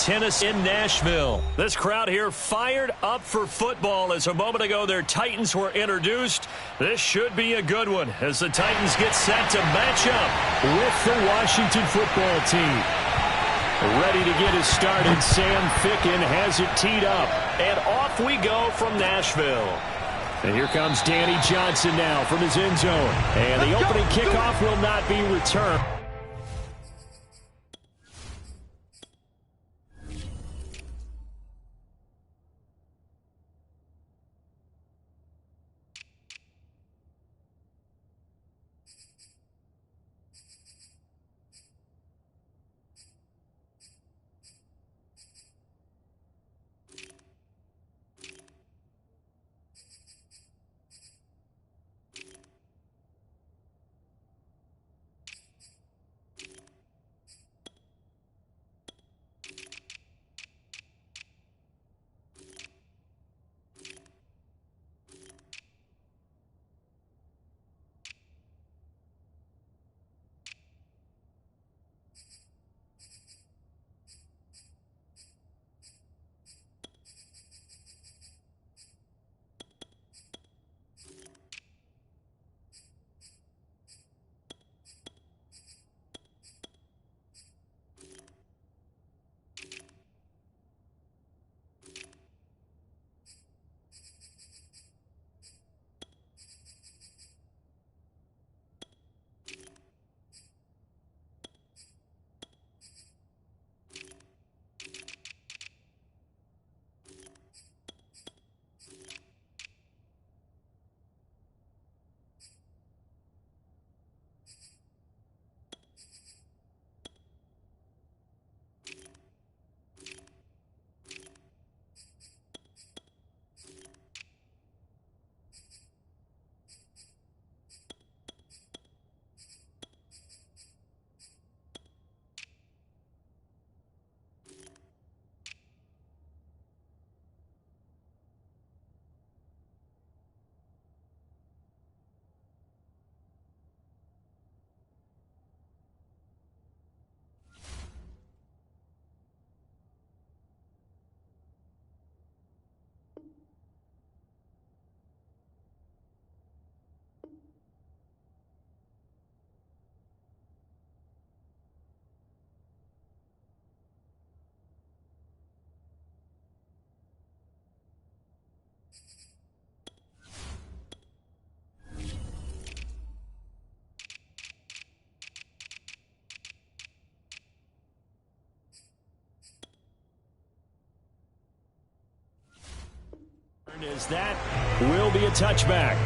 Tennessee in Nashville. This crowd here fired up for football as a moment ago their Titans were introduced. This should be a good one as the Titans get set to match up with the Washington football team. Ready to get us started, Sam Ficken has it teed up. And off we go from Nashville. And here comes Danny Johnson now from his end zone. And the opening kickoff will not be returned. As that will be a touchback.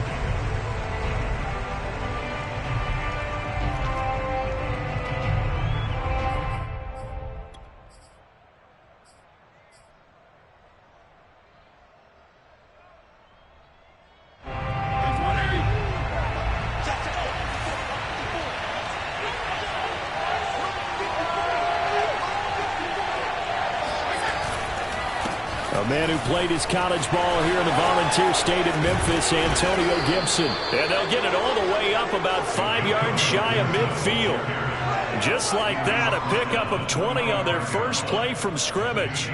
A man who played his college ball here in the Volunteer State in Memphis, Antonio Gibson. And they'll get it all the way up about 5 yards shy of midfield. Just like that, a pickup of 20 on their first play from scrimmage.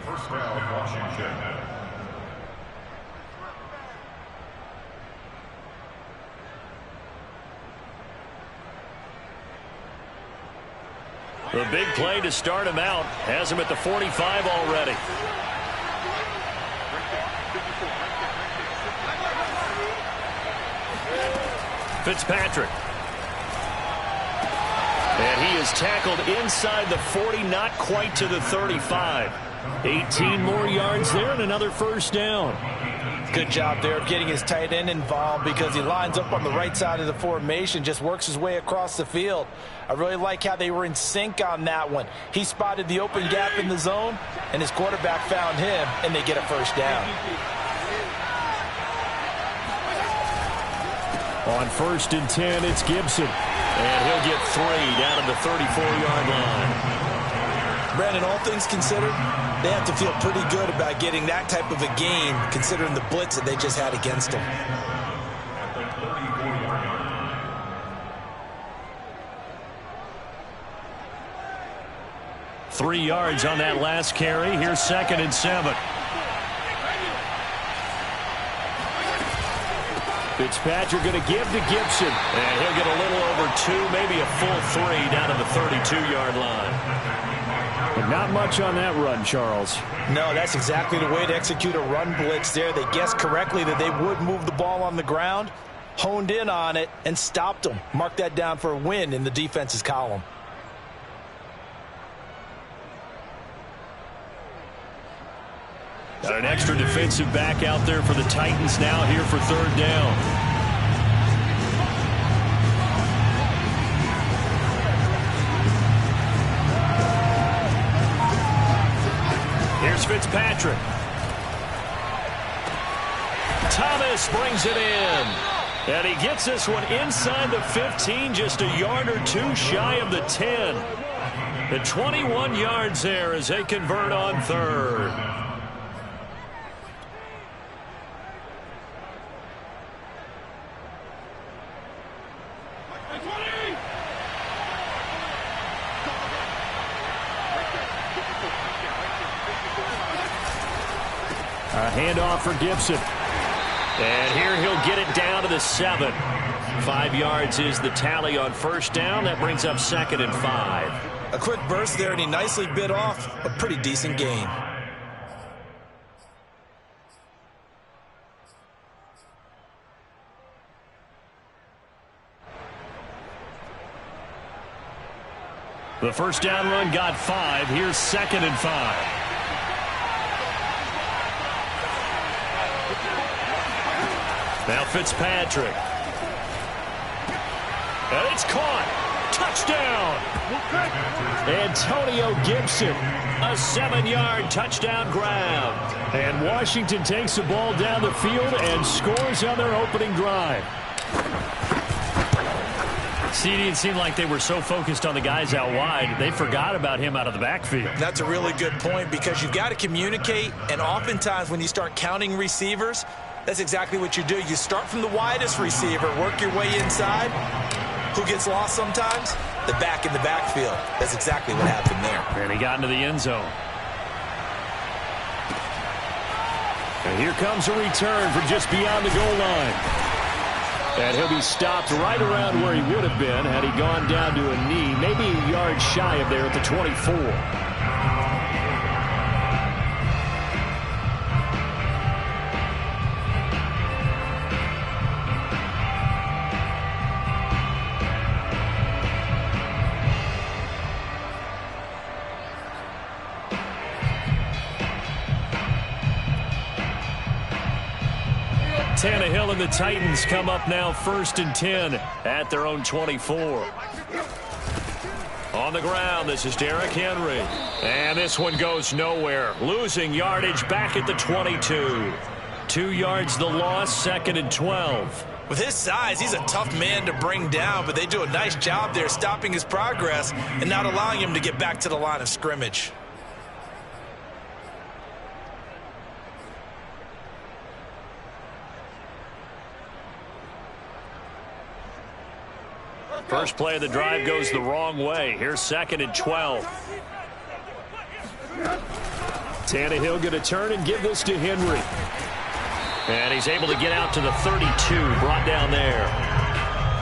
First down, Washington. The big play to start him out has him at the 45 already. Fitzpatrick. And he is tackled inside the 40, not quite to the 35. 18 more yards there and another first down. Good job there of getting his tight end involved because he lines up on the right side of the formation, just works his way across the field. I really like how they were in sync on that one. He spotted the open gap in the zone, and his quarterback found him, and they get a first down. On 1st and 10, it's Gibson. And he'll get 3 down at the 34-yard line. Brandon, all things considered, they have to feel pretty good about getting that type of a gain, considering the blitz that they just had against them. 3 yards on that last carry. Here's 2nd and 7. Fitzpatrick going to give to Gibson. And he'll get a little over 2, maybe a full 3 down to the 32-yard line. And not much on that run, Charles. No, that's exactly the way to execute a run blitz there. They guessed correctly that they would move the ball on the ground, honed in on it, and stopped them. Mark that down for a win in the defense's column. Got an extra defensive back out there for the Titans now here for 3rd down. Here's Fitzpatrick. Thomas brings it in. And he gets this one inside the 15, just a yard or 2 shy of the 10. The 21 yards there as they convert on 3rd. A handoff for Gibson. And here he'll get it down to the 7. 5 yards is the tally on 1st down. That brings up 2nd and 5. A quick burst there, and he nicely bit off a pretty decent gain. The 1st down run got 5. Here's 2nd and 5. Now Fitzpatrick. And it's caught. Touchdown. Antonio Gibson. A 7-yard touchdown grab. And Washington takes the ball down the field and scores on their opening drive. CD, it seemed like they were so focused on the guys out wide, they forgot about him out of the backfield. That's a really good point because you've got to communicate, and oftentimes when you start counting receivers, that's exactly what you do. You start from the widest receiver, work your way inside. Who gets lost sometimes? The back in the backfield. That's exactly what happened there. And he got into the end zone. And here comes a return from just beyond the goal line. And he'll be stopped right around where he would have been had he gone down to a knee, maybe a yard shy of there at the 24. Tannehill and the Titans come up now 1st and 10 at their own 24. On the ground, this is Derrick Henry. And this one goes nowhere. Losing yardage back at the 22. 2 yards the loss, 2nd and 12. With his size, he's a tough man to bring down, but they do a nice job there stopping his progress and not allowing him to get back to the line of scrimmage. First play of the drive goes the wrong way. Here's 2nd and 12. Tannehill going to turn and give this to Henry. And he's able to get out to the 32, brought down there.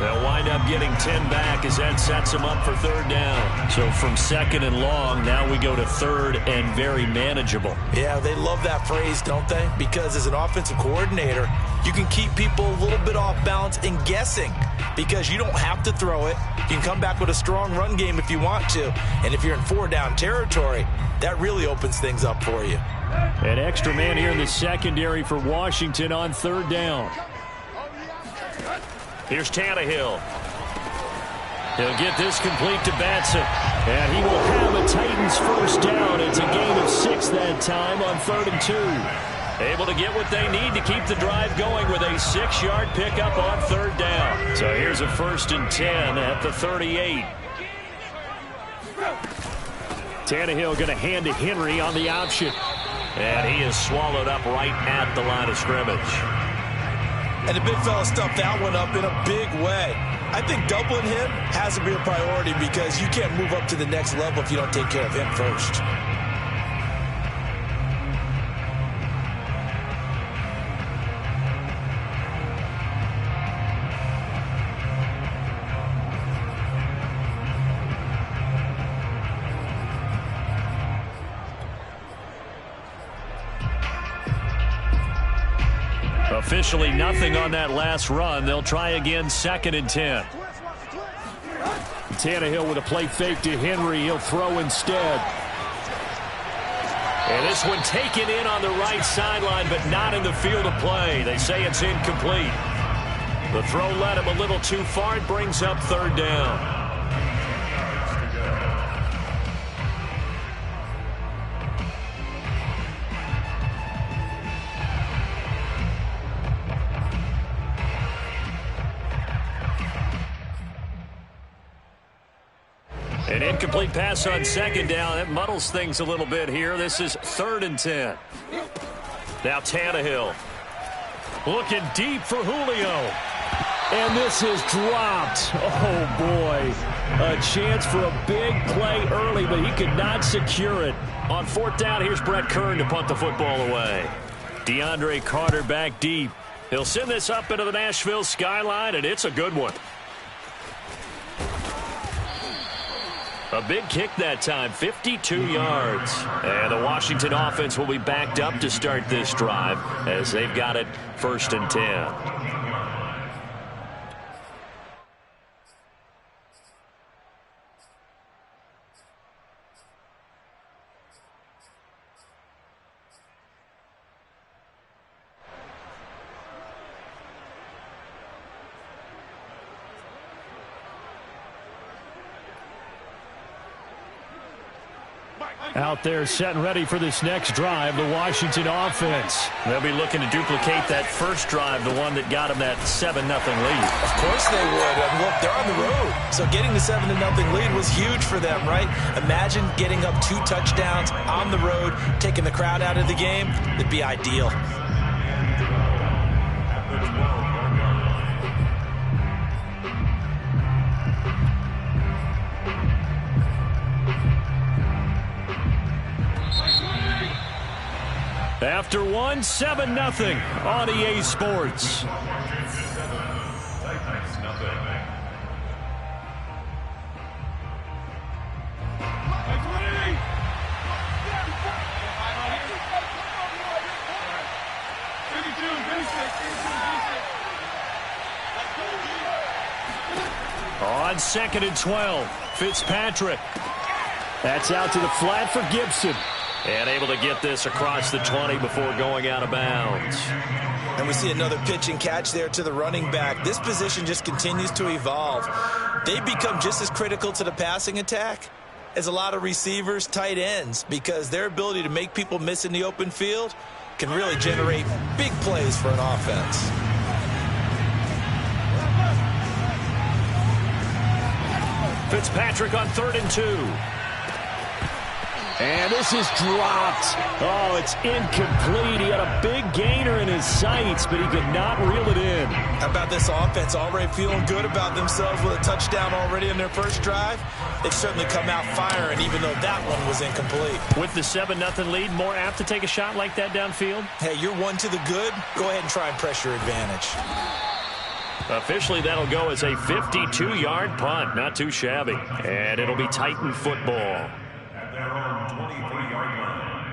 They'll wind up getting 10 back as that sets him up for 3rd down. So from 2nd and long, now we go to 3rd and very manageable. Yeah, they love that phrase, don't they? Because as an offensive coordinator, you can keep people a little bit off balance and guessing because you don't have to throw it. You can come back with a strong run game if you want to. And if you're in 4-down territory, that really opens things up for you. An extra man here in the secondary for Washington on 3rd down. Here's Tannehill. He'll get this complete to Batson. And he will have a Titans 1st down. It's a gain of 6 that time on 3rd and 2. Able to get what they need to keep the drive going with a 6-yard pickup on 3rd down. So here's a 1st and 10 at the 38. Tannehill going to hand to Henry on the option. And he is swallowed up right at the line of scrimmage. And the big fella stuffed that one up in a big way. I think doubling him has to be a priority because you can't move up to the next level if you don't take care of him first. Officially nothing on that last run. They'll try again, 2nd and 10. Tannehill with a play fake to Henry. He'll throw instead. And this one taken in on the right sideline, but not in the field of play. They say it's incomplete. The throw led him a little too far. It brings up 3rd down. An incomplete pass on 2nd down. That muddles things a little bit here. This is 3rd and 10. Now Tannehill looking deep for Julio. And this is dropped. Oh, boy. A chance for a big play early, but he could not secure it. On 4th down, here's Brett Kern to punt the football away. DeAndre Carter back deep. He'll send this up into the Nashville skyline, and it's a good one. A big kick that time, 52 yards. And the Washington offense will be backed up to start this drive as they've got it 1st and 10. Out there setting ready for this next drive, the Washington offense. They'll be looking to duplicate that first drive, the one that got them that 7-0 lead. Of course they would. Look, they're on the road. So getting the 7-0 lead was huge for them, right? Imagine getting up 2 touchdowns on the road, taking the crowd out of the game. It'd be ideal. After 7-0 on EA Sports. On 2nd and 12, Fitzpatrick. That's out to the flat for Gibson. And able to get this across the 20 before going out of bounds. And we see another pitch and catch there to the running back. This position just continues to evolve. They become just as critical to the passing attack as a lot of receivers, tight ends, because their ability to make people miss in the open field can really generate big plays for an offense. Fitzpatrick on 3rd and 2. And this is dropped. Oh, it's incomplete. He had a big gainer in his sights, but he could not reel it in. How about this offense already feeling good about themselves with a touchdown already in their first drive? They've certainly come out firing, even though that one was incomplete. With the 7-0 lead, more apt to take a shot like that downfield? Hey, you're one to the good. Go ahead and try and press your advantage. Officially, that'll go as a 52-yard punt. Not too shabby. And it'll be Titan football. At their own 23-yard line.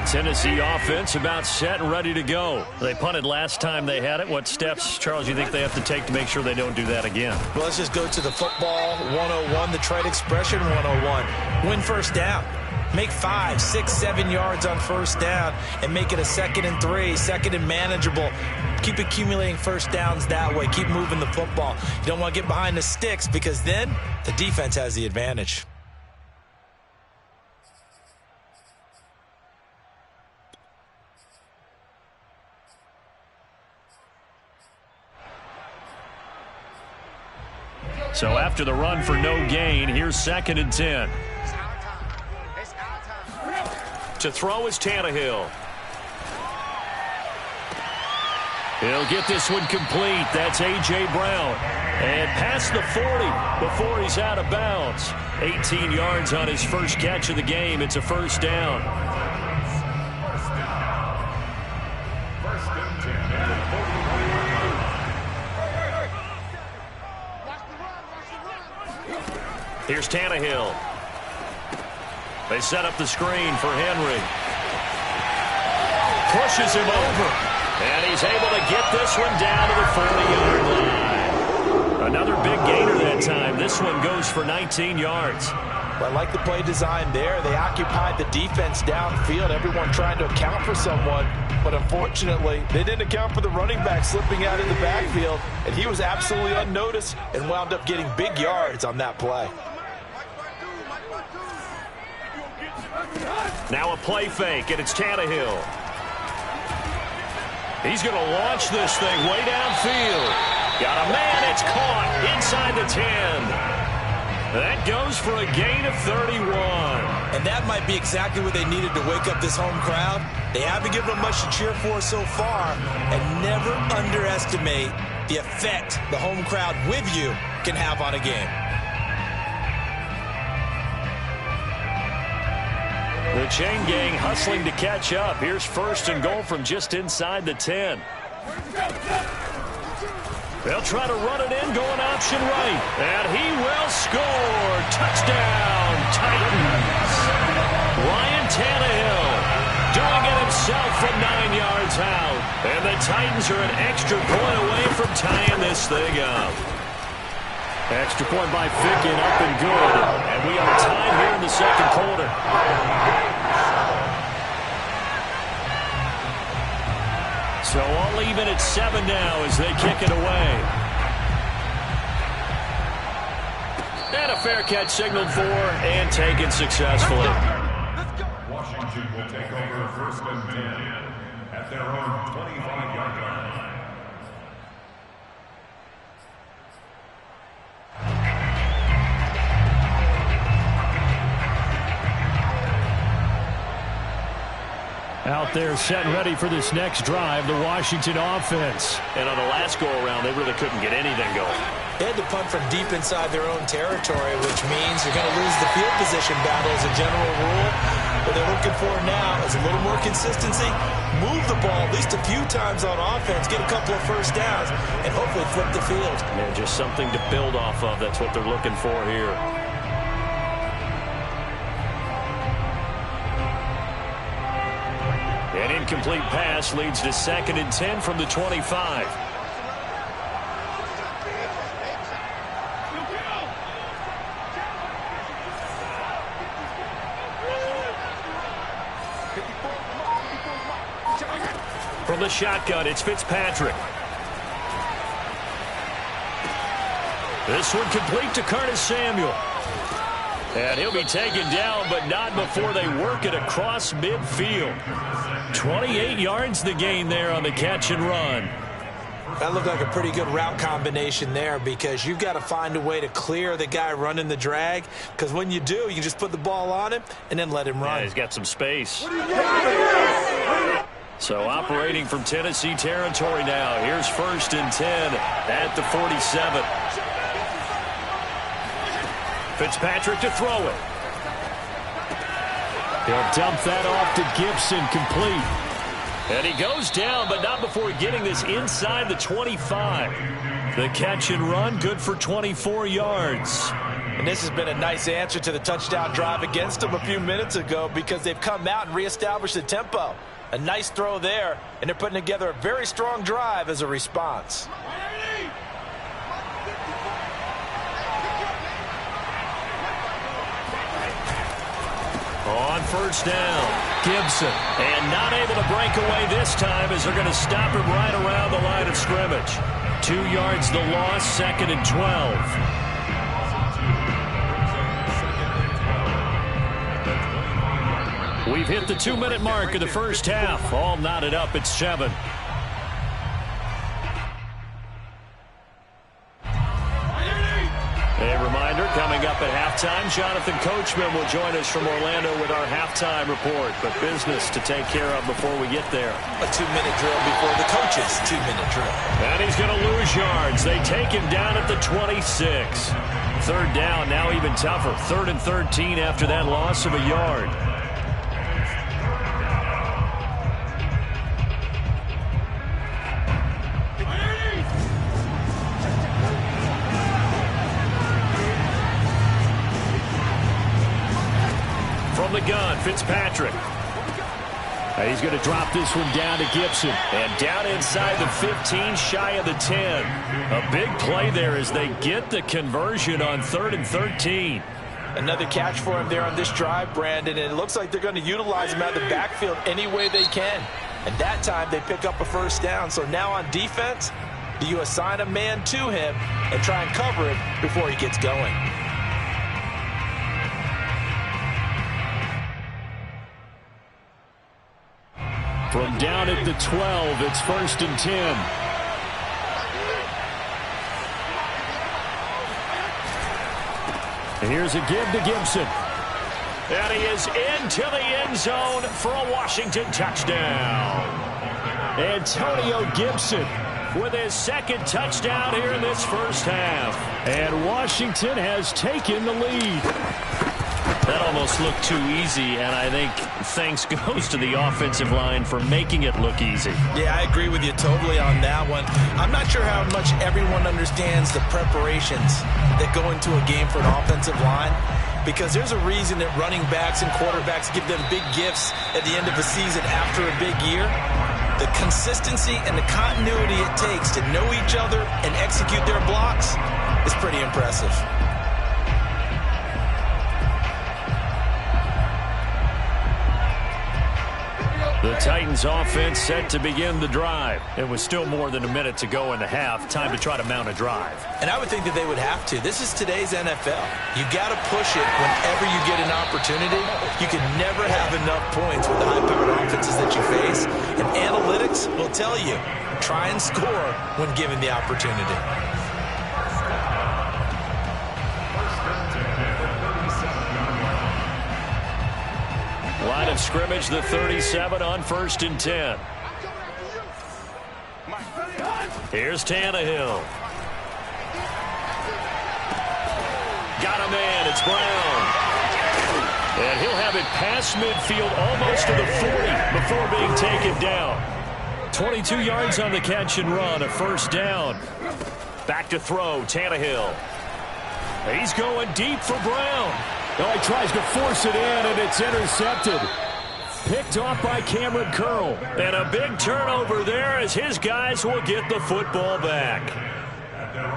Tennessee offense about set and ready to go. They punted last time they had it. What steps, Charles, you think they have to take to make sure they don't do that again? Well, let's just go to the football 101, the trade expression 101. Win first down. Make 5, 6, 7 yards on first down and make it a 2nd and 3, 2nd and manageable. Keep accumulating first downs that way. Keep moving the football. You don't want to get behind the sticks because then the defense has the advantage. So after the run for no gain, here's 2nd and 10. To throw is Tannehill. He'll get this one complete. That's A.J. Brown. And past the 40 before he's out of bounds. 18 yards on his first catch of the game. It's a first down. Here's Tannehill. They set up the screen for Henry. Pushes him over. And he's able to get this one down to the 40-yard line. Another big gainer that time. This one goes for 19 yards. Well, I like the play design there. They occupied the defense downfield, everyone trying to account for someone. But unfortunately, they didn't account for the running back slipping out in the backfield. And he was absolutely unnoticed and wound up getting big yards on that play. Now a play fake, and it's Tannehill. He's going to launch this thing way downfield. Got a man, it's caught inside the 10. That goes for a gain of 31. And that might be exactly what they needed to wake up this home crowd. They haven't given them much to cheer for so far. And never underestimate the effect the home crowd with you can have on a game. The chain gang hustling to catch up. Here's 1st and goal from just inside the 10. They'll try to run it in, going option right. And he will score. Touchdown, Titans. Ryan Tannehill doing it himself from 9 yards out. And the Titans are an extra point away from tying this thing up. Extra point by Ficken, up and good. And we are tied here in the 2nd quarter. So all even at 7 now as they kick it away. And a fair catch signaled for and taken successfully. Washington will take over 1st and 10 at their own 25-yard line. Out there set and ready for this next drive, the Washington offense. And on the last go-around, they really couldn't get anything going. They had to punt from deep inside their own territory, which means you're going to lose the field position battle as a general rule. What they're looking for now is a little more consistency, move the ball at least a few times on offense, get a couple of first downs, and hopefully flip the field. Yeah, just something to build off of. That's what they're looking for here. An incomplete pass leads to 2nd and 10 from the 25. From the shotgun, it's Fitzpatrick. This one complete to Curtis Samuel. And he'll be taken down, but not before they work it across midfield. 28 yards the gain there on the catch and run. That looked like a pretty good route combination there because you've got to find a way to clear the guy running the drag, because when you do, you can just put the ball on him and then let him run. Yeah, he's got some space. So operating from Tennessee territory now. Here's 1st and 10 at the 47. Fitzpatrick to throw it. He'll dump that off to Gibson, complete. And he goes down, but not before getting this inside the 25. The catch and run, good for 24 yards. And this has been a nice answer to the touchdown drive against them a few minutes ago because they've come out and reestablished the tempo. A nice throw there, and they're putting together a very strong drive as a response. On 1st down, Gibson. And not able to break away this time as they're going to stop him right around the line of scrimmage. 2 yards the loss, 2nd and 12. We've hit the 2-minute mark of the first half. All knotted up at 7. coming up at halftime. Jonathan Coachman will join us from Orlando with our halftime report. But business to take care of before we get there. A 2-minute drill before the coach's 2-minute drill. And he's going to lose yards. They take him down at the 26. Third down, now even tougher. 3rd and 13 after that loss of a yard. From the gun, Fitzpatrick. He's going to drop this one down to Gibson. And down inside the 15, shy of the 10. A big play there as they get the conversion on 3rd and 13. Another catch for him there on this drive, Brandon. And it looks like they're going to utilize him out of the backfield any way they can. And that time they pick up a first down. So now on defense, do you assign a man to him and try and cover him before he gets going? From down at the 12, it's 1st and 10. And here's a give to Gibson. And he is into the end zone for a Washington touchdown. Antonio Gibson With his second touchdown here in this first half. And Washington has taken the lead. That almost looked too easy, and I think thanks goes to the offensive line for making it look easy. Yeah, I agree with you totally on that one. I'm not sure how much everyone understands the preparations that go into a game for an offensive line, because there's a reason that running backs and quarterbacks give them big gifts at the end of a season after a big year. The consistency and the continuity it takes to know each other and execute their blocks is pretty impressive. The Titans offense set to begin the drive. It was still more than a minute to go in the half. Time to try to mount a drive. And I would think that they would have to. This is today's NFL. You got to push it whenever you get an opportunity. You can never have enough points with the high-powered offenses that you face. And analytics will tell you, try and score when given the opportunity. Line of scrimmage, the 37 on 1st and 10. Here's Tannehill. Got a man, it's Brown. And he'll have it past midfield almost to the 40 before being taken down. 22 yards on the catch and run, a first down. Back to throw, Tannehill. He's going deep for Brown. Oh, he tries to force it in, and it's intercepted. Picked off by Cameron Curl. And a big turnover there as his guys will get the football back.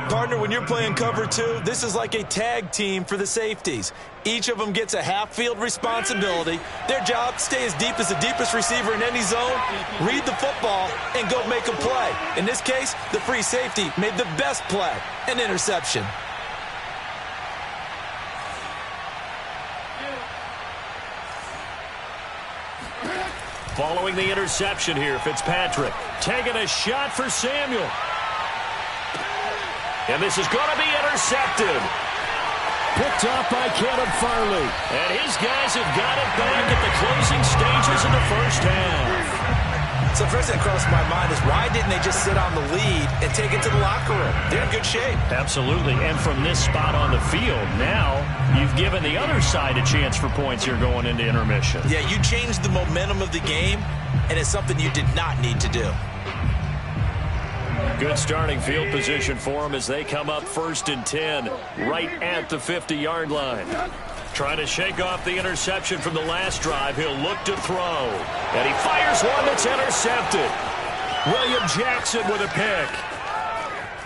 Partner, when you're playing cover two, this is like a tag team for the safeties. Each of them gets a half-field responsibility. Their job, stay as deep as the deepest receiver in any zone, read the football, and go make a play. In this case, the free safety made the best play, an interception. Following the interception here, Fitzpatrick taking a shot for Samuel. And this is going to be intercepted. Picked off by Caleb Farley. And his guys have got it back at the closing stages of the first half. So first thing that crossed my mind is why didn't they just sit on the lead and take it to the locker room? They're in good shape. Absolutely. And from this spot on the field, now you've given the other side a chance for points here going into intermission. Yeah, you changed the momentum of the game, and it's something you did not need to do. Good starting field position for them as they come up 1st and 10 right at the 50-yard line. Trying to shake off the interception from the last drive. He'll look to throw. And he fires one that's intercepted. William Jackson with a pick.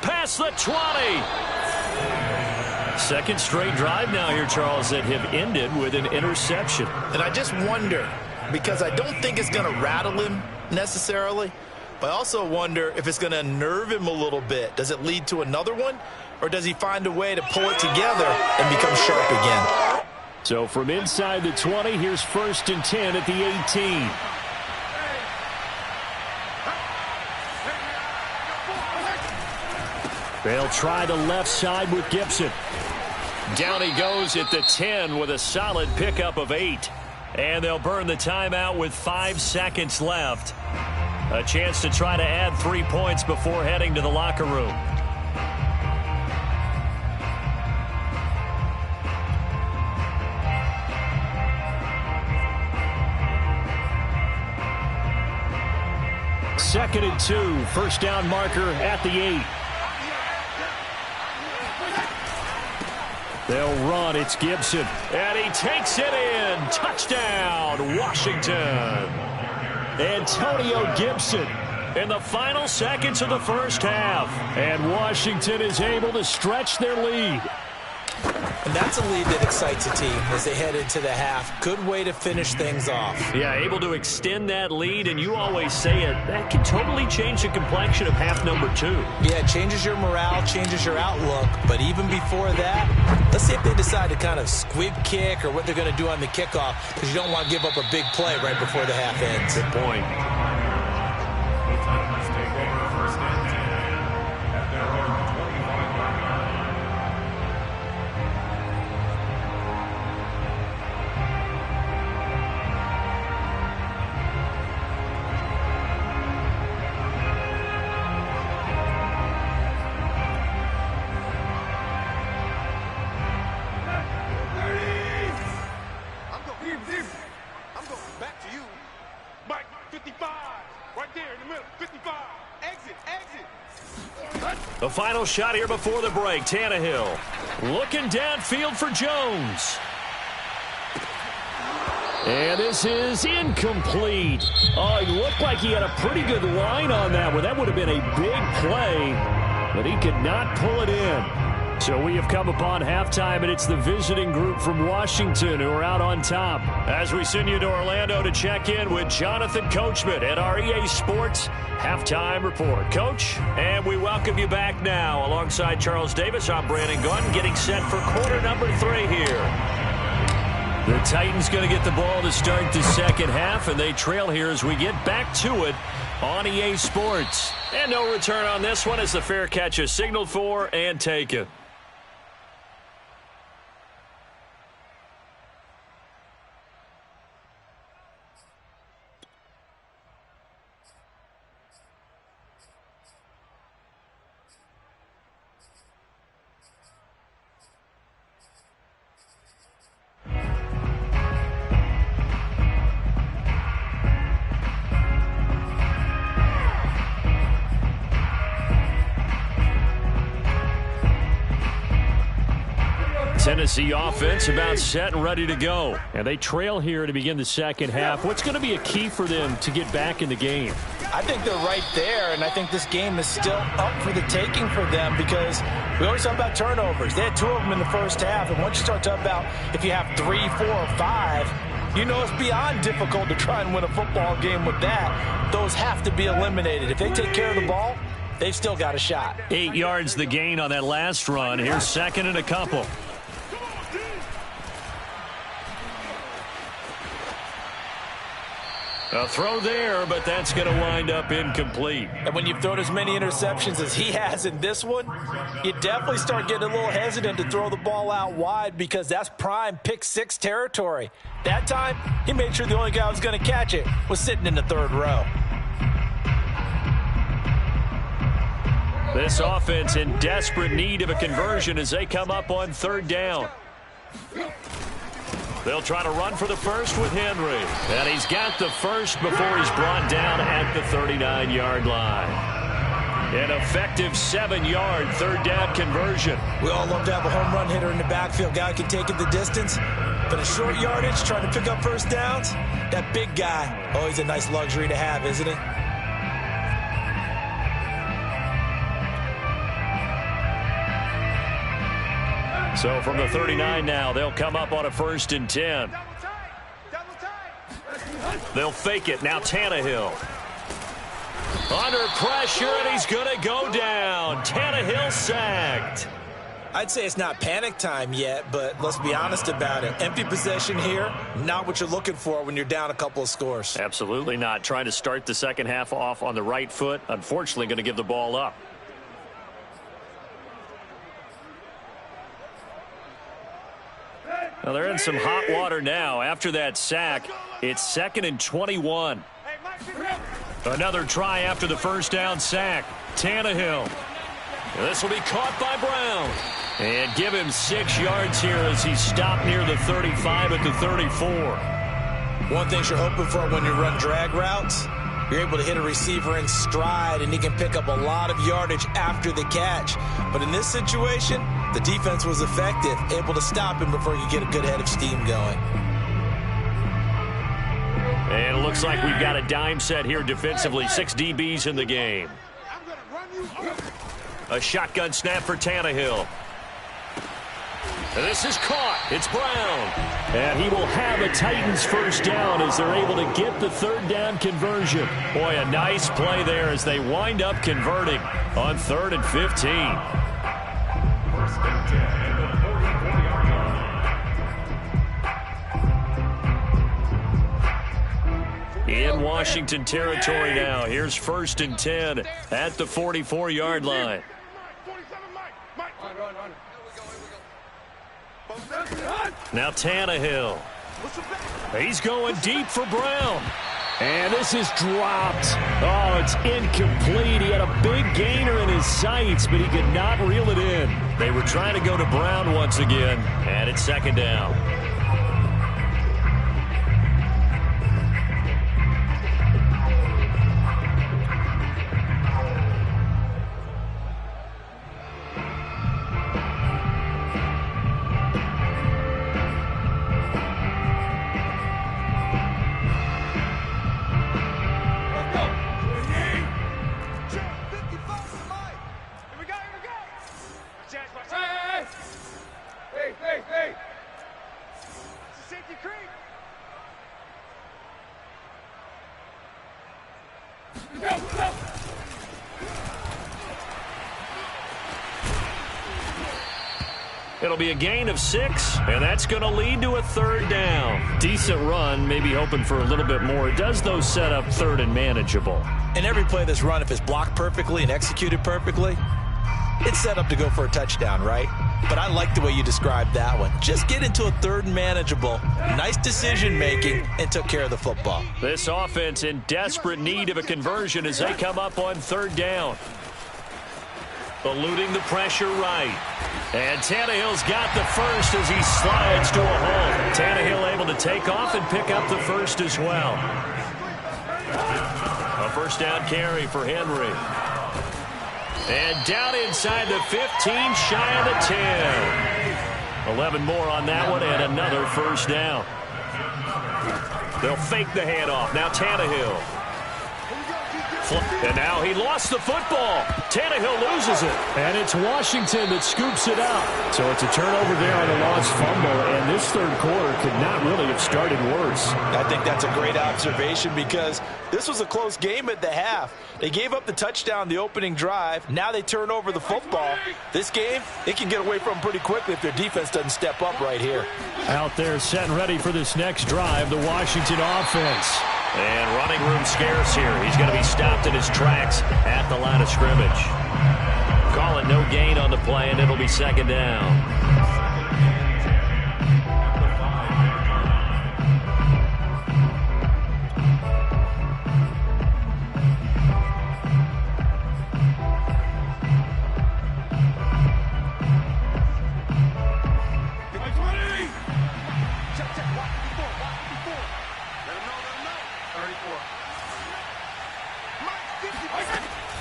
Past the 20. Second straight drive now here, Charles, that have ended with an interception. And I just wonder, because I don't think it's going to rattle him necessarily, but I also wonder if it's going to unnerve him a little bit. Does it lead to another one? Or does he find a way to pull it together and become sharp again? So from inside the 20, here's 1st and 10 at the 18. They'll try the left side with Gibson. Down he goes at the 10 with a solid pickup of 8. And they'll burn the timeout with 5 seconds left. A chance to try to add 3 points before heading to the locker room. Second and 2, first down marker at the 8. They'll run. It's Gibson. And he takes it in. Touchdown, Washington. Antonio Gibson in the final seconds of the first half. And Washington is able to stretch their lead. And that's a lead that excites a team as they head into the half. Good way to finish things off. Yeah, able to extend that lead, and you always say it, that can totally change the complexion of half number 2. Yeah, it changes your morale, changes your outlook. But even before that, let's see if they decide to kind of squib kick or what they're going to do on the kickoff, because you don't want to give up a big play right before the half ends. Good point. The final shot here before the break. Tannehill looking downfield for Jones. And this is incomplete. Oh, he looked like he had a pretty good line on that one. That would have been a big play, but he could not pull it in. So we have come upon halftime, and it's the visiting group from Washington who are out on top. As we send you to Orlando to check in with Jonathan Coachman at our EA Sports Halftime Report. Coach, and we welcome you back now. Alongside Charles Davis, I'm Brandon Gunn, getting set for quarter number 3 here. The Titans going to get the ball to start the second half, and they trail here as we get back to it on EA Sports. And no return on this one as the fair catch is signaled for and taken. Tennessee offense about set and ready to go. And they trail here to begin the second half. What's going to be a key for them to get back in the game? I think they're right there, and I think this game is still up for the taking for them because we always talk about turnovers. They had 2 of them in the first half, and once you start talking about if you have 3, 4, or 5, you know it's beyond difficult to try and win a football game with that. Those have to be eliminated. If they take care of the ball, they've still got a shot. 8 yards the gain on that last run. Here's second and a couple. A throw there, but that's going to wind up incomplete. And when you've thrown as many interceptions as he has in this one, you definitely start getting a little hesitant to throw the ball out wide because that's prime pick 6 territory. That time, he made sure the only guy who was going to catch it was sitting in the 3rd row. This offense in desperate need of a conversion as they come up on 3rd down. They'll try to run for the first with Henry. And he's got the first before he's brought down at the 39-yard line. An effective 7-yard 3rd down conversion. We all love to have a home run hitter in the backfield. Guy can take it the distance. But a short yardage, trying to pick up first downs, that big guy, always a nice luxury to have, isn't he? So from the 39 now, they'll come up on a 1st and 10. They'll fake it. Now Tannehill. Under pressure, and he's going to go down. Tannehill sacked. I'd say it's not panic time yet, but let's be honest about it. Empty possession here, not what you're looking for when you're down a couple of scores. Absolutely not. Trying to start the second half off on the right foot. Unfortunately, going to give the ball up. Well, they're in some hot water now. After that sack, it's 2nd and 21. Another try after the first down sack. Tannehill. This will be caught by Brown. And give him 6 yards here as he's stopped near the 35 at the 34. One thing you're hoping for when you run drag routes, you're able to hit a receiver in stride, and he can pick up a lot of yardage after the catch. But in this situation, the defense was effective, able to stop him before he could get a good head of steam going. And it looks like we've got a dime set here defensively. 6 DBs in the game. A shotgun snap for Tannehill. And this is caught. It's Brown. And he will have a Titans first down as they're able to get the 3rd down conversion. Boy, a nice play there as they wind up converting on 3rd and 15. First and 10 at the 44-yard line. In Washington territory now. Here's 1st and 10 at the 44-yard line. Now Tannehill. He's going deep for Brown. And this is dropped. Oh, it's incomplete. He had a big gainer in his sights, but he could not reel it in. They were trying to go to Brown once again, and it's 2nd down. It'll be a gain of 6, and that's going to lead to a 3rd down. Decent run, maybe hoping for a little bit more. It does, though, set up 3rd and manageable. And every play that's run, if it's blocked perfectly and executed perfectly, it's set up to go for a touchdown, right? But I like the way you described that one. Just get into a 3rd and manageable, nice decision-making, and took care of the football. This offense in desperate need of a conversion as they come up on 3rd down. Eluding the pressure right. And Tannehill's got the first as he slides to a hole. Tannehill able to take off and pick up the first as well. A first down carry for Henry. And down inside the 15, shy of the 10. 11 more on that one and another first down. They'll fake the handoff. Now Tannehill. And now he lost the football. Tannehill loses it. And it's Washington that scoops it out. So it's a turnover there on a lost fumble, and this 3rd quarter could not really have started worse. I think that's a great observation because this was a close game at the half. They gave up the touchdown the opening drive. Now they turn over the football. This game, they can get away from them pretty quickly if their defense doesn't step up right here. Out there set and ready for this next drive, the Washington offense. And running room scarce here. He's going to be stopped in his tracks at the line of scrimmage. Call it no gain on the play, and it'll be 2nd down.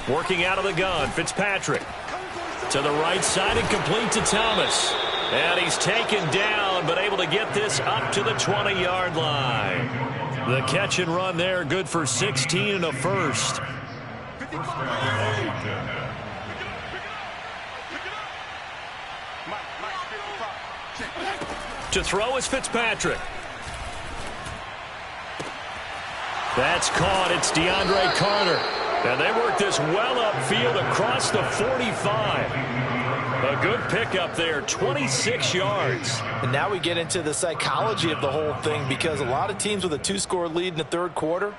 Working out of the gun, Fitzpatrick. To the right side and complete to Thomas. And he's taken down, but able to get this up to the 20-yard line. The catch and run there, good for 16 and a first. To throw is Fitzpatrick. That's caught. It's DeAndre Carter. And they work this well upfield across the 45. A good pickup there, 26 yards. And now we get into the psychology of the whole thing because a lot of teams with a 2-score lead in the 3rd quarter,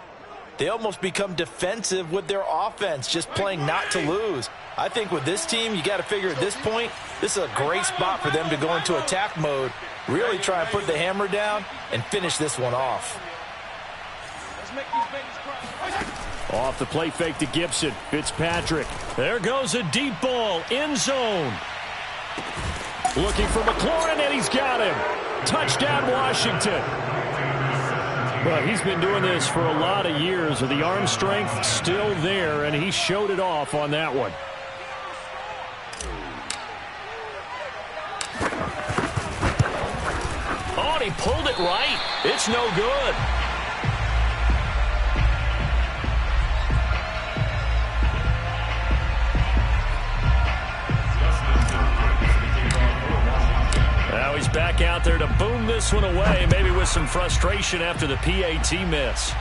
they almost become defensive with their offense, just playing not to lose. I think with this team, you got to figure at this point, this is a great spot for them to go into attack mode Really try and put the hammer down and finish this one off. Off the play fake to Gibson. Fitzpatrick. There goes a deep ball. End zone. Looking for McLaurin, and he's got him. Touchdown, Washington. Well, he's been doing this for a lot of years. The arm strength still there, and he showed it off on that one. Oh, and he pulled it right. It's no good. Now he's back out there to boom this one away, maybe with some frustration after the PAT miss.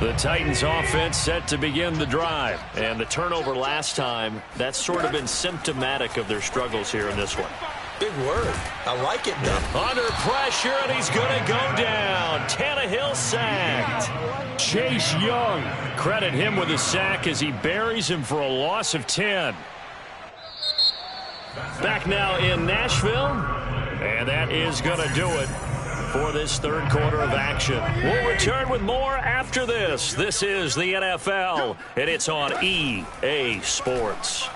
The Titans offense set to begin the drive. And the turnover last time, that's sort of been symptomatic of their struggles here in this one. Big word. I like it, man. Under pressure, and he's going to go down. Tannehill sacked. Chase Young. Credit him with a sack as he buries him for a loss of 10. Back now in Nashville. And that is going to do it for this third quarter of action. We'll return with more after this. This is the NFL, and it's on EA Sports.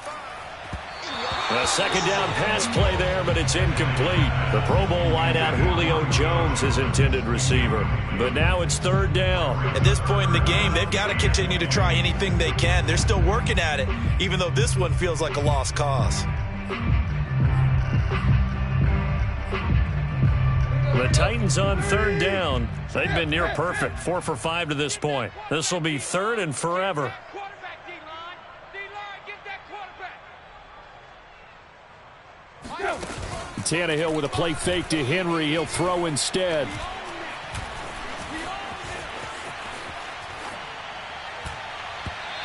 A second down pass play there, but it's incomplete. The Pro Bowl wideout Julio Jones is intended receiver. But now it's third down. At this point in the game, they've got to continue to try anything they can. They're still working at it, even though this one feels like a lost cause. The Titans on third down. They've been near perfect. 4 for 5 to this point. This will be third and forever. Tannehill with a play fake to Henry. He'll throw instead.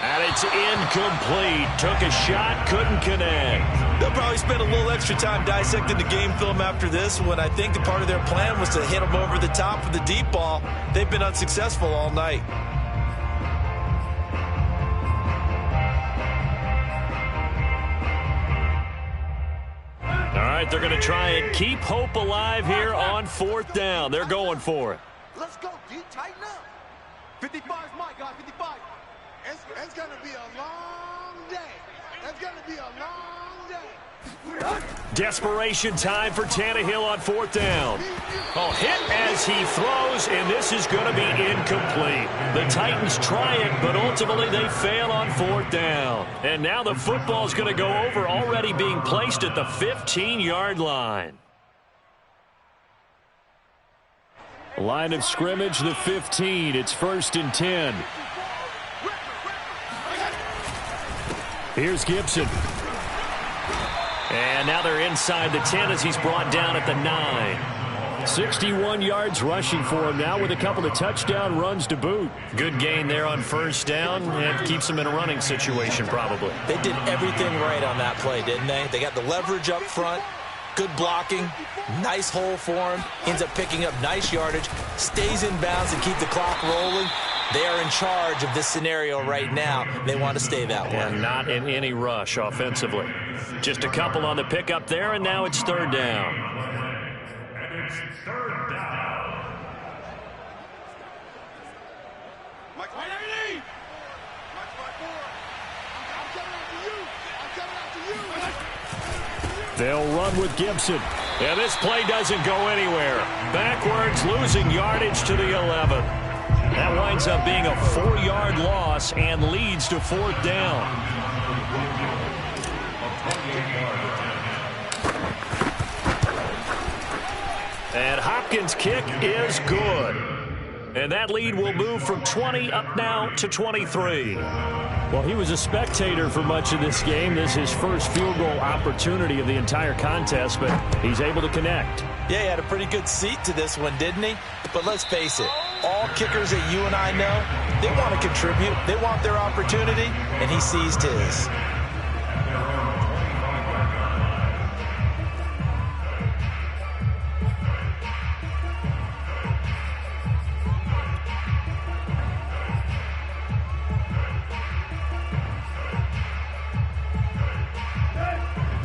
And it's incomplete. Took a shot, couldn't connect. They'll probably spend a little extra time dissecting the game film after this one. I think the part of their plan was to hit them over the top with the deep ball. They've been unsuccessful all night. All right, they're going to try and keep hope alive here on fourth down. They're going for it. Let's go, D. Tighten up. 55 is my guy, 55. It's going to be a long day. It's going to be a long day. Desperation time for Tannehill on fourth down. Oh, hit as he throws, and this is going to be incomplete. The Titans try it, but ultimately they fail on fourth down. And now the football is going to go over, already being placed at the 15-yard line. Line of scrimmage, the 15. It's 1st and 10. Here's Gibson. And now they're inside the 10 as he's brought down at the 9. 61 yards rushing for him now with a couple of touchdown runs to boot. Good gain there on first down, and keeps them in a running situation probably. They did everything right on that play, didn't they? They got the leverage up front, good blocking, nice hole for him, ends up picking up nice yardage, stays in bounds and keep the clock rolling. They are in charge of this scenario right now. They want to stay that way. And not in any rush offensively. Just a couple on the pickup there, and now it's third down. And it's third down. Mike, I'm coming after you. They'll run with Gibson. Yeah, this play doesn't go anywhere. Backwards, losing yardage to the 11. That winds up being a 4-yard loss and leads to fourth down. And Hopkins' kick is good. And that lead will move from 20 up now to 23. Well, he was a spectator for much of this game. This is his first field goal opportunity of the entire contest, but he's able to connect. Yeah, he had a pretty good seat to this one, didn't he? But let's face it, all kickers that you and I know, they want to contribute. They want their opportunity, and he seized his.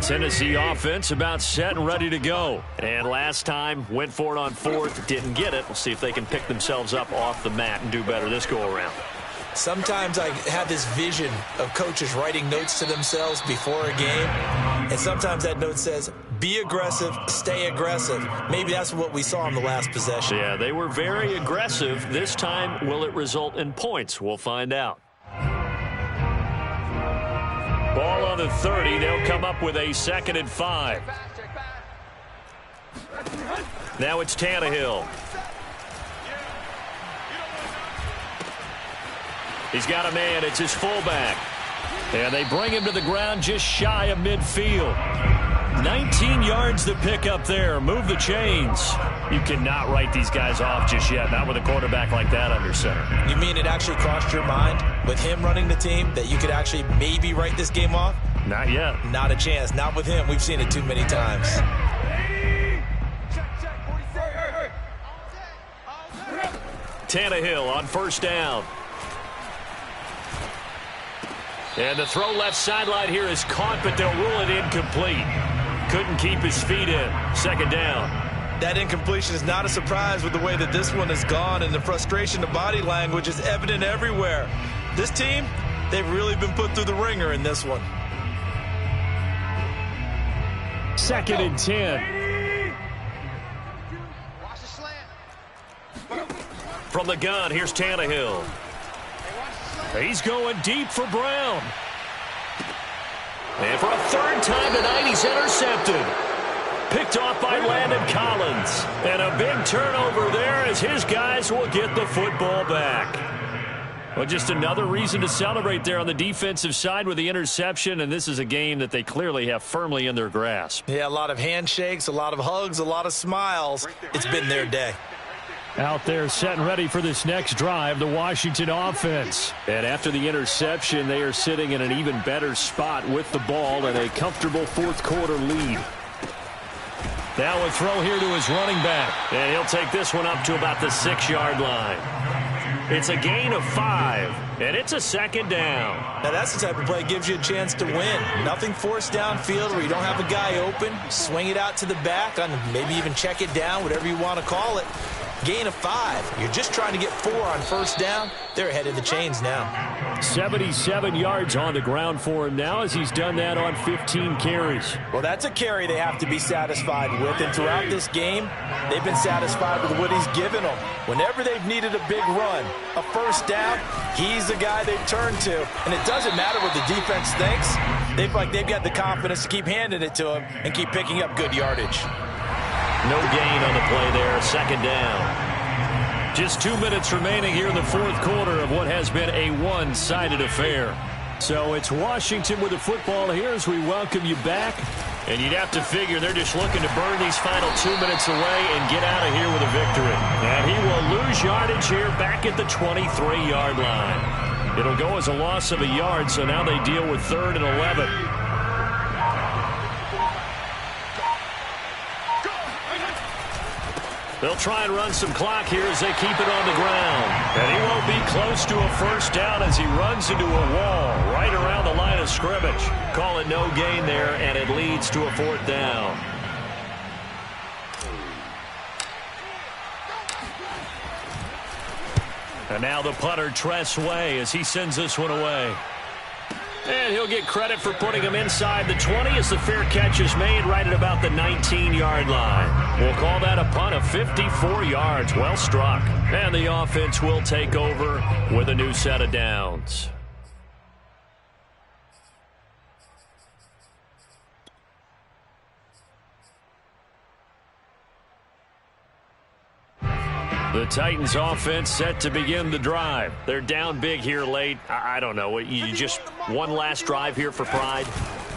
Tennessee offense about set and ready to go. And last time, went for it on fourth, didn't get it. We'll see if they can pick themselves up off the mat and do better this go-around. Sometimes I have this vision of coaches writing notes to themselves before a game, and sometimes that note says, be aggressive, stay aggressive. Maybe that's what we saw in the last possession. Yeah, they were very aggressive. This time, will it result in points? We'll find out. Ball on the 30. They'll come up with a 2nd and 5. Now it's Tannehill. He's got a man. It's his fullback. And they bring him to the ground just shy of midfield. 19 yards to pick up there. Move the chains. You cannot write these guys off just yet, not with a quarterback like that under center. You mean it actually crossed your mind with him running the team that you could actually maybe write this game off? Not yet. Not a chance. Not with him. We've seen it too many times. Tannehill on 1st down. And the throw left sideline here is caught, but they'll rule it incomplete. Couldn't keep his feet in. 2nd down. That incompletion is not a surprise with the way that this one has gone, and the frustration, the body language is evident everywhere. This team, they've really been put through the ringer in this one. 2nd and 10. From the gun, here's Tannehill. He's going deep for Brown. And for a 3rd time tonight, he's intercepted. Picked off by Landon Collins. And a big turnover there as his guys will get the football back. Well, just another reason to celebrate there on the defensive side with the interception, and this is a game that they clearly have firmly in their grasp. Yeah, a lot of handshakes, a lot of hugs, a lot of smiles. It's been their day. Out there set and ready for this next drive, the Washington offense. And after the interception, they are sitting in an even better spot with the ball and a comfortable 4th quarter lead. Now a throw here to his running back. And he'll take this one up to about the 6-yard line. It's a gain of 5, and it's a 2nd down. Now that's the type of play that gives you a chance to win. Nothing forced downfield where you don't have a guy open. Swing it out to the back, and maybe even check it down, whatever you want to call it. Gain of 5. You're just trying to get 4 on 1st down. They're ahead of the chains now. 77 yards on the ground for him now as he's done that on 15 carries. Well, that's a carry they have to be satisfied with. And throughout this game, they've been satisfied with what he's given them. Whenever they've needed a big run, a 1st down, he's the guy they've turned to. And it doesn't matter what the defense thinks. They feel like they've got the confidence to keep handing it to him and keep picking up good yardage. No gain on the play there, 2nd down. Just 2 minutes remaining here in the 4th quarter of what has been a one-sided affair. So it's Washington with the football here as we welcome you back. And you'd have to figure they're just looking to burn these final 2 minutes away and get out of here with a victory. And he will lose yardage here back at the 23-yard line. It'll go as a loss of a yard, so now they deal with 3rd and 11. They'll try and run some clock here as they keep it on the ground. And he won't be close to a 1st down as he runs into a wall right around the line of scrimmage. Call it no gain there, and it leads to a 4th down. And now the punter, Tress Way, as he sends this one away. And he'll get credit for putting him inside the 20 as the fair catch is made right at about the 19-yard line. We'll call that a punt of 54 yards. Well struck. And the offense will take over with a new set of downs. The Titans offense set to begin the drive. They're down big here late. I don't know. You just one last drive here for pride?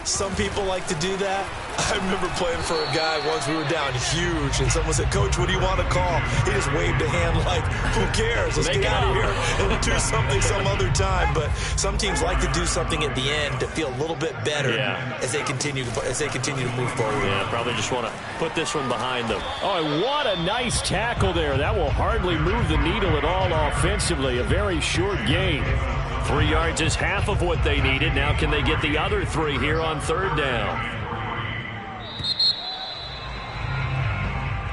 Some people like to do that. I remember playing for a guy once. We were down huge, and someone said, "Coach, what do you want to call?" He just waved a hand like, "Who cares? Let's get out of here and do something some other time." But some teams like to do something at the end to feel a little bit better as they continue to move forward. Yeah, probably just want to put this one behind them. Oh, and what a nice tackle there. That will hardly move the needle at all offensively. A very short gain. 3 yards is half of what they needed. Now can they get the other 3 here on 3rd down?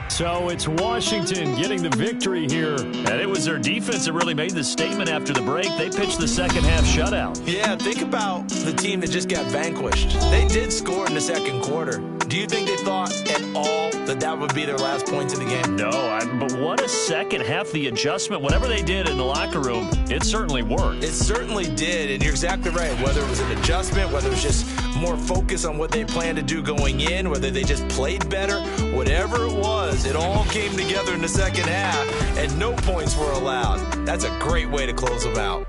So it's Washington getting the victory here. And it was their defense that really made the statement after the break. They pitched the second half shutout. Yeah, think about the team that just got vanquished. They did score in the second quarter. Do you think they thought at all that that would be their last points in the game? No, but what a second half. The adjustment, whatever they did in the locker room, it certainly worked. It certainly did, and you're exactly right. Whether it was an adjustment, whether it was just more focus on what they planned to do going in, whether they just played better, whatever it was, it all came together in the second half, and no points were allowed. That's a great way to close them out.